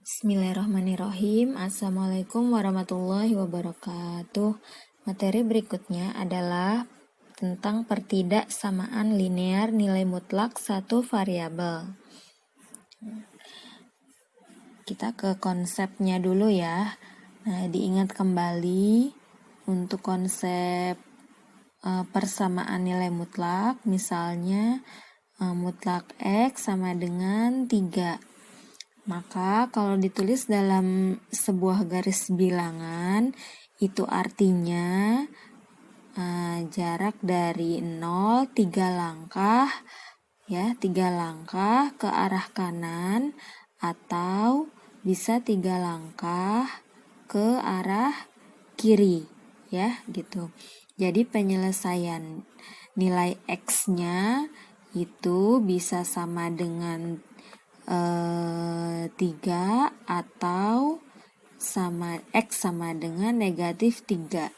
Bismillahirrahmanirrahim. Assalamualaikum warahmatullahi wabarakatuh. Materi berikutnya adalah tentang pertidaksamaan linear nilai mutlak satu variabel. Kita ke konsepnya dulu ya. Nah, diingat kembali untuk konsep persamaan nilai mutlak, misalnya mutlak X sama dengan 3. Maka kalau ditulis dalam sebuah garis bilangan, itu artinya jarak dari 0 3 langkah ya, 3 langkah ke arah kanan atau bisa 3 langkah ke arah kiri ya, gitu. Jadi penyelesaian nilai X-nya itu bisa sama dengan 3 atau X sama dengan negatif 3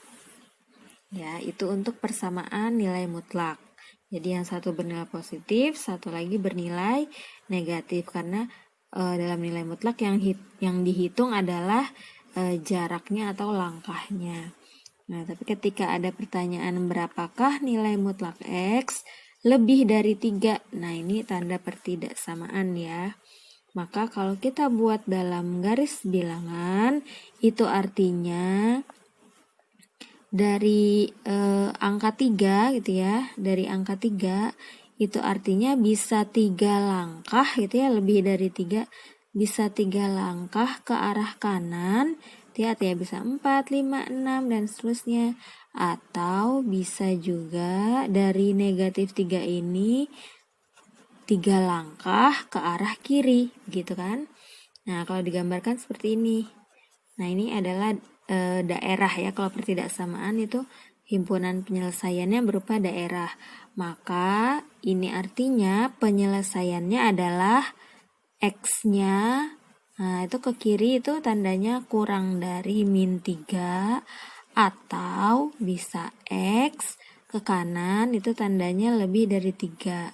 ya. Itu untuk persamaan nilai mutlak. Jadi yang satu bernilai positif, satu lagi bernilai negatif, karena dalam nilai mutlak yang dihitung adalah jaraknya atau langkahnya. Nah, tapi ketika ada pertanyaan berapakah nilai mutlak X lebih dari 3, nah ini tanda pertidaksamaan ya. Maka kalau kita buat dalam garis bilangan, itu artinya dari angka 3 gitu ya, dari angka 3 itu artinya bisa 3 langkah gitu ya, lebih dari 3, bisa 3 langkah ke arah kanan, lihat ya, bisa 4, 5, 6 dan seterusnya. Atau bisa juga dari negatif 3 ini 3 langkah ke arah kiri gitu kan. Nah, kalau digambarkan seperti ini. Nah, ini adalah daerah ya. Kalau pertidaksamaan itu himpunan penyelesaiannya berupa daerah. Maka ini artinya penyelesaiannya adalah X-nya, nah itu ke kiri itu tandanya kurang dari min 3, atau bisa X ke kanan itu tandanya lebih dari 3.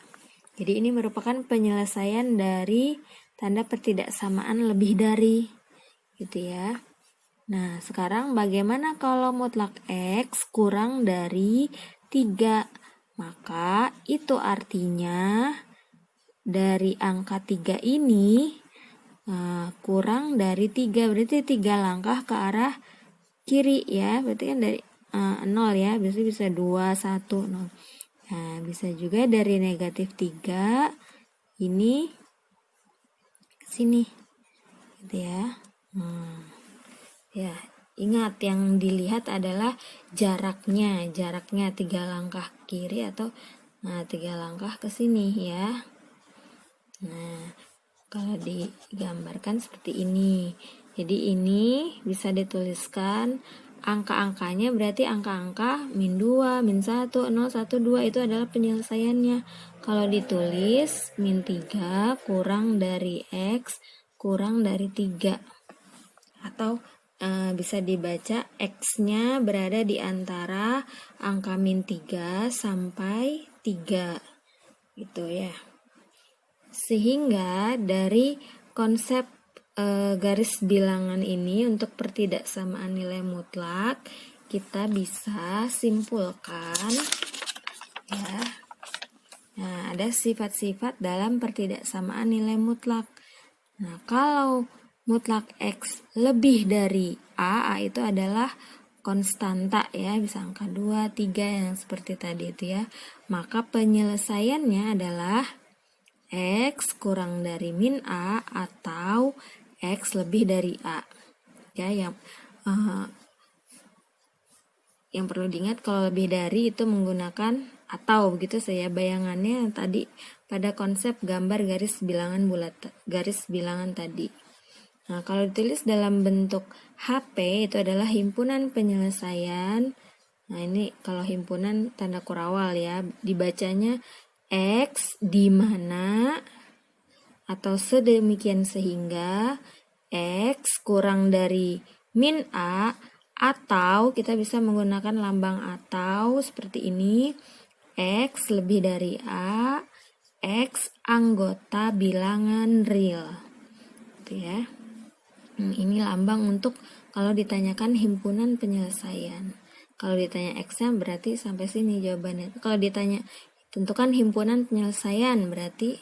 Jadi ini merupakan penyelesaian dari tanda pertidaksamaan lebih dari gitu ya. Nah, sekarang bagaimana kalau mutlak X kurang dari 3? Maka itu artinya dari angka 3 ini kurang dari 3, berarti 3 langkah ke arah kiri ya. Berarti kan dari 0 ya, biasanya bisa 2, 1, 0. Nah, bisa juga dari negatif 3 ini ke sini gitu ya. Ya, ingat yang dilihat adalah jaraknya 3 langkah kiri atau 3 langkah ke sini ya. Nah, kalau digambarkan seperti ini. Jadi ini bisa dituliskan angka-angkanya, berarti angka-angka min 2, min 1, 0, 1, 2 itu adalah penyelesaiannya. Kalau ditulis min 3 kurang dari X kurang dari 3. Atau bisa dibaca X-nya berada di antara angka min 3 sampai 3 gitu ya. Sehingga dari konsep garis bilangan ini untuk pertidaksamaan nilai mutlak, kita bisa simpulkan ya. Nah, ada sifat-sifat dalam pertidaksamaan nilai mutlak. Nah, kalau mutlak X lebih dari A itu adalah konstanta ya, bisa angka 2, 3 yang seperti tadi itu ya. Maka penyelesaiannya adalah X kurang dari min A atau X lebih dari A. Ya, yang perlu diingat kalau lebih dari itu menggunakan atau, begitu saya bayangannya tadi pada konsep gambar garis bilangan bulat, garis bilangan tadi. Nah, kalau ditulis dalam bentuk HP itu adalah himpunan penyelesaian. Nah, ini kalau himpunan tanda kurawal ya, dibacanya X di mana atau sedemikian sehingga X kurang dari min A, atau kita bisa menggunakan lambang atau seperti ini, X lebih dari A, X anggota bilangan real gitu ya. Ini lambang untuk kalau ditanyakan himpunan penyelesaian. Kalau ditanya X-nya berarti sampai sini jawabannya. Kalau ditanya tentukan himpunan penyelesaian berarti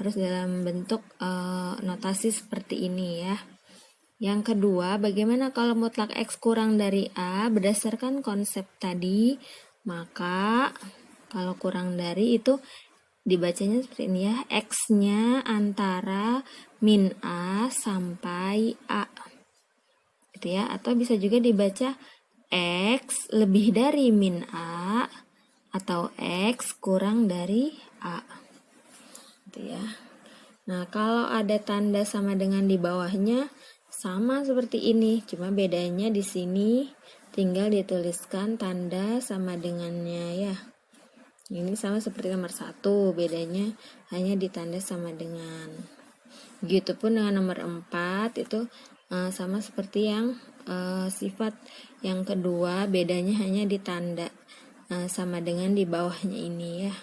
harus dalam bentuk notasi seperti ini ya. Yang kedua, bagaimana kalau mutlak X kurang dari A berdasarkan konsep tadi? Maka kalau kurang dari itu dibacanya seperti ini ya, X-nya antara min A sampai A. Gitu ya, atau bisa juga dibaca X lebih dari min A atau X kurang dari A. Gitu ya. Nah, kalau ada tanda sama dengan di bawahnya sama seperti ini, cuma bedanya di sini tinggal dituliskan tanda sama dengannya ya. Ini sama seperti nomor 1, bedanya hanya ditanda sama dengan. Begitupun dengan nomor 4 itu sama seperti yang sifat yang kedua, bedanya hanya ditanda sama dengan di bawahnya ini ya.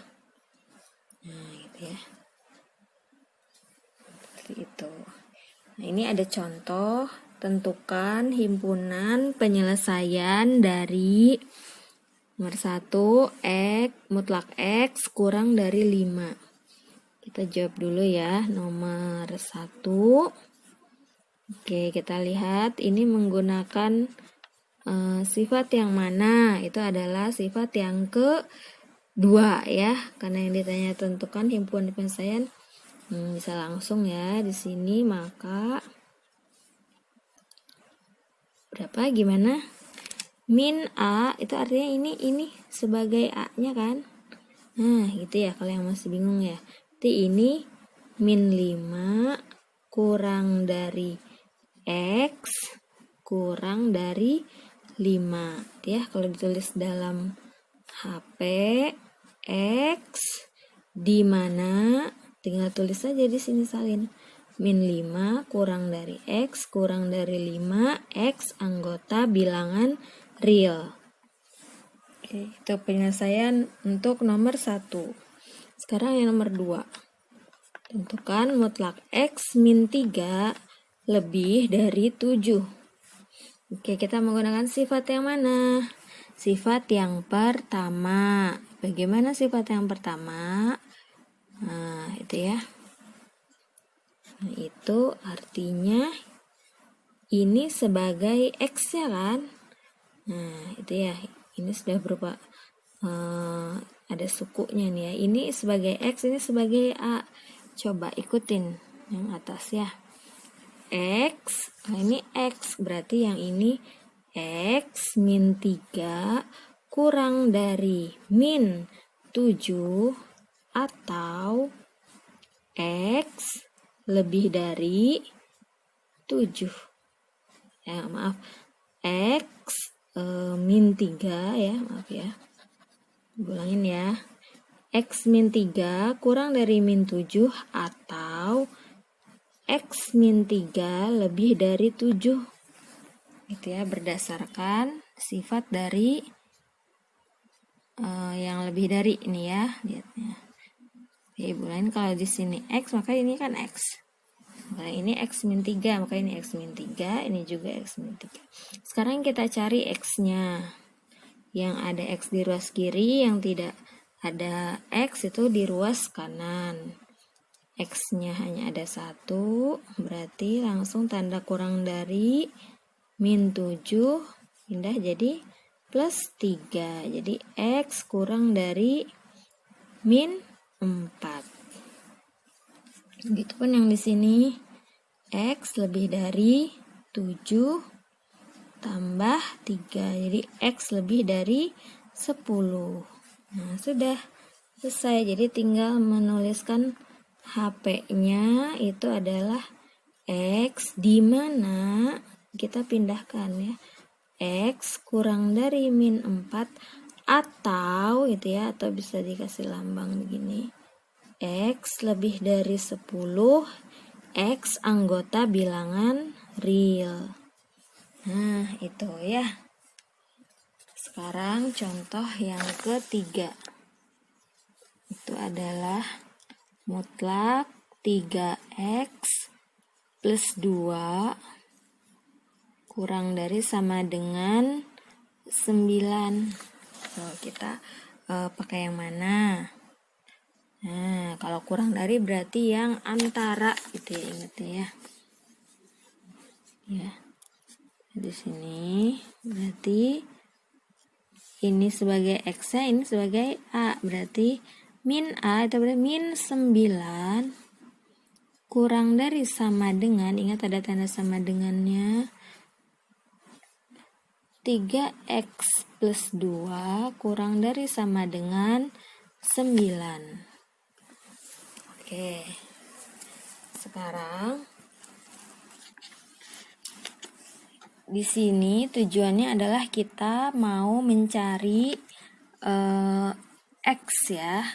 Nah, gitu ya. Seperti itu. Nah, ini ada contoh, tentukan himpunan penyelesaian dari nomor 1, X, mutlak X kurang dari 5. Kita jawab dulu ya, nomor 1. Oke, kita lihat ini menggunakan sifat yang mana? Itu adalah sifat yang kedua ya, karena yang ditanya tentukan himpunan penyelesaian bisa langsung ya di sini, maka berapa gimana? Min A itu artinya ini sebagai A-nya kan. Nah gitu ya, kalau yang masih bingung ya. Jadi ini min 5 kurang dari X kurang dari 5 ya. Kalau ditulis dalam HP X di mana tinggal tulis saja di sini salin. Min 5 kurang dari X kurang dari 5, X anggota bilangan real. Oke, itu penyelesaian untuk nomor 1. Sekarang yang nomor 2. Tentukan mutlak X min 3 lebih dari 7. Oke, kita menggunakan sifat yang mana? Sifat yang pertama. Bagaimana sifat yang pertama? Nah, itu ya. Nah, itu artinya ini sebagai X ya kan? Nah, itu ya. Ini sudah berupa ada sukunya nih ya. Ini sebagai X, ini sebagai A. Coba ikutin yang atas ya. X, nah ini X, berarti yang ini X min 3 kurang dari min 7 atau X lebih dari 7. Ya, maaf. X min 3 ya, maaf ya. Ulangin ya. X min 3 kurang dari min 7 atau X min 3 lebih dari 7. Gitu ya, berdasarkan sifat dari yang lebih dari ini ya, lihatnya. Oke, ulangin kalau di sini X maka ini kan X. Nah, ini X min 3, maka ini X min 3, ini juga X min 3. Sekarang kita cari X-nya. Yang ada X di ruas kiri, yang tidak ada X itu di ruas kanan. X-nya hanya ada 1, berarti langsung tanda kurang dari min 7 pindah jadi plus 3. Jadi X kurang dari min 4. Begitupun yang di sini X lebih dari 7 tambah 3, jadi X lebih dari 10. Nah, sudah selesai. Jadi tinggal menuliskan HP-nya itu adalah X, di mana kita pindahkan ya. X kurang dari min 4 atau gitu ya, atau bisa dikasih lambang begini. X lebih dari 10, X anggota bilangan real. Nah, itu ya. Sekarang contoh yang ketiga. Itu adalah mutlak 3X plus 2 kurang dari sama dengan 9. Kita pakai yang mana? Nah, kalau kurang dari berarti yang antara gitu ya, ingat ya. Ya. Di sini berarti ini sebagai X-nya, ini sebagai A. Berarti min A itu berarti min 9 kurang dari sama dengan, ingat ada tanda sama dengannya, 3X plus 2 kurang dari sama dengan 9. Oke. Sekarang di sini tujuannya adalah kita mau mencari X ya.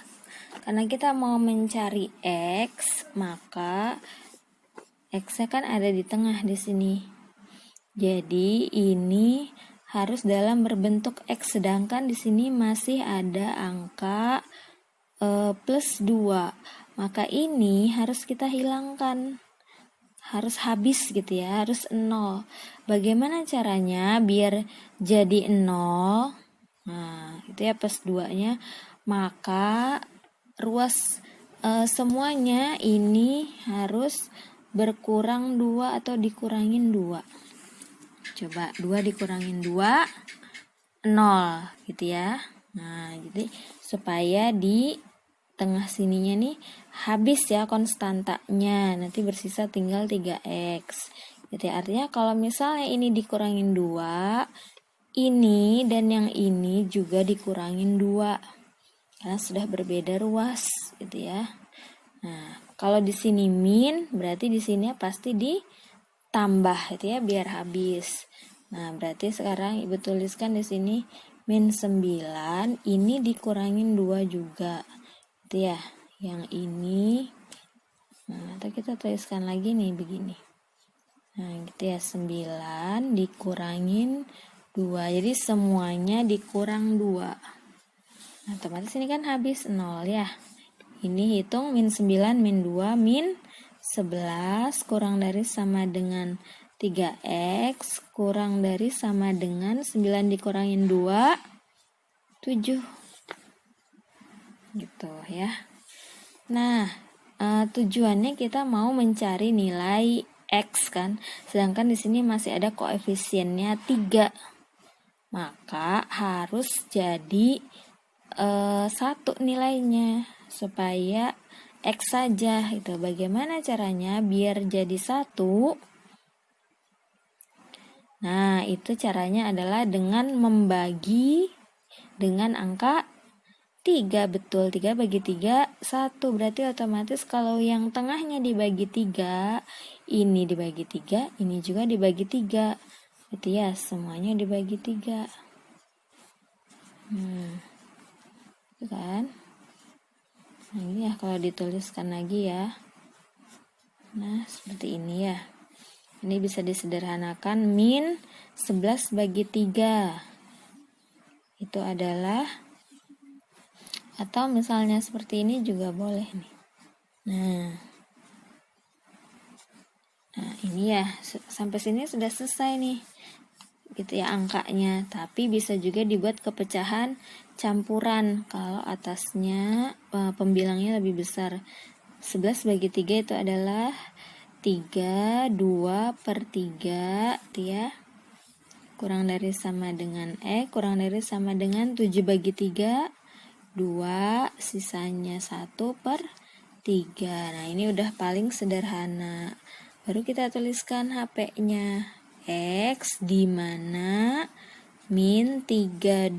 Karena kita mau mencari X, maka X-nya kan ada di tengah di sini. Jadi ini harus dalam berbentuk X, sedangkan di sini masih ada angka plus 2. Maka ini harus kita hilangkan. Harus habis gitu ya, harus 0. Bagaimana caranya biar jadi 0? Nah, itu ya plus 2-nya. Maka ruas semuanya ini harus berkurang 2 atau dikurangin 2. Coba 2 dikurangin 2, 0 gitu ya. Nah, jadi supaya di tengah sininya nih habis ya konstantanya. Nanti bersisa tinggal 3X. Gitu ya. Artinya kalau misalnya ini dikurangin 2, ini dan yang ini juga dikurangin 2. Karena sudah berbeda ruas gitu ya. Nah, kalau di sini min, berarti di sini pasti ditambah gitu ya biar habis. Nah, berarti sekarang Ibu tuliskan di sini min 9, ini dikurangin 2 juga. Gitu ya. Yang ini, nah, atau kita tuliskan lagi nih begini. Nah, gitu ya, 9 dikurangin 2. Jadi semuanya dikurang 2. Nah, otomatis ini kan habis 0 ya. Ini hitung min 9, min 2, min 11 kurang dari sama dengan 3X kurang dari sama dengan 9 dikurangin 2, 7. Gitu ya. Nah, tujuannya kita mau mencari nilai X kan. Sedangkan di sini masih ada koefisiennya 3. Maka harus jadi 1 nilainya supaya X saja itu. Bagaimana caranya biar jadi 1? Nah, itu caranya adalah dengan membagi dengan angka 3. Betul, 3 bagi 3, 1. Berarti otomatis kalau yang tengahnya dibagi 3, ini dibagi 3, ini juga dibagi 3. Gitu ya, semuanya dibagi 3. Itu kan? Nah, ini ya kalau dituliskan lagi ya. Nah, seperti ini ya. Ini bisa disederhanakan min 11 bagi 3. Itu adalah, atau misalnya seperti ini juga boleh nih. Nah ini ya, sampai sini sudah selesai nih. Gitu ya angkanya. Tapi bisa juga dibuat kepecahan campuran kalau atasnya pembilangnya lebih besar. 11 bagi 3 itu adalah 3, 2 per 3 ya. Kurang dari sama dengan kurang dari sama dengan 7 bagi 3, 2, sisanya 1 per 3. Nah, ini udah paling sederhana. Baru kita tuliskan HP-nya. X di mana min 32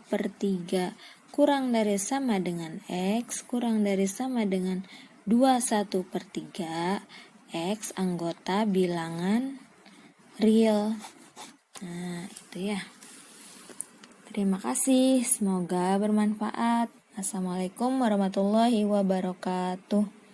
per 3 kurang dari sama dengan X kurang dari sama dengan 21 per 3. X anggota bilangan real. Nah, itu ya. Terima kasih, semoga bermanfaat. Assalamualaikum warahmatullahi wabarakatuh.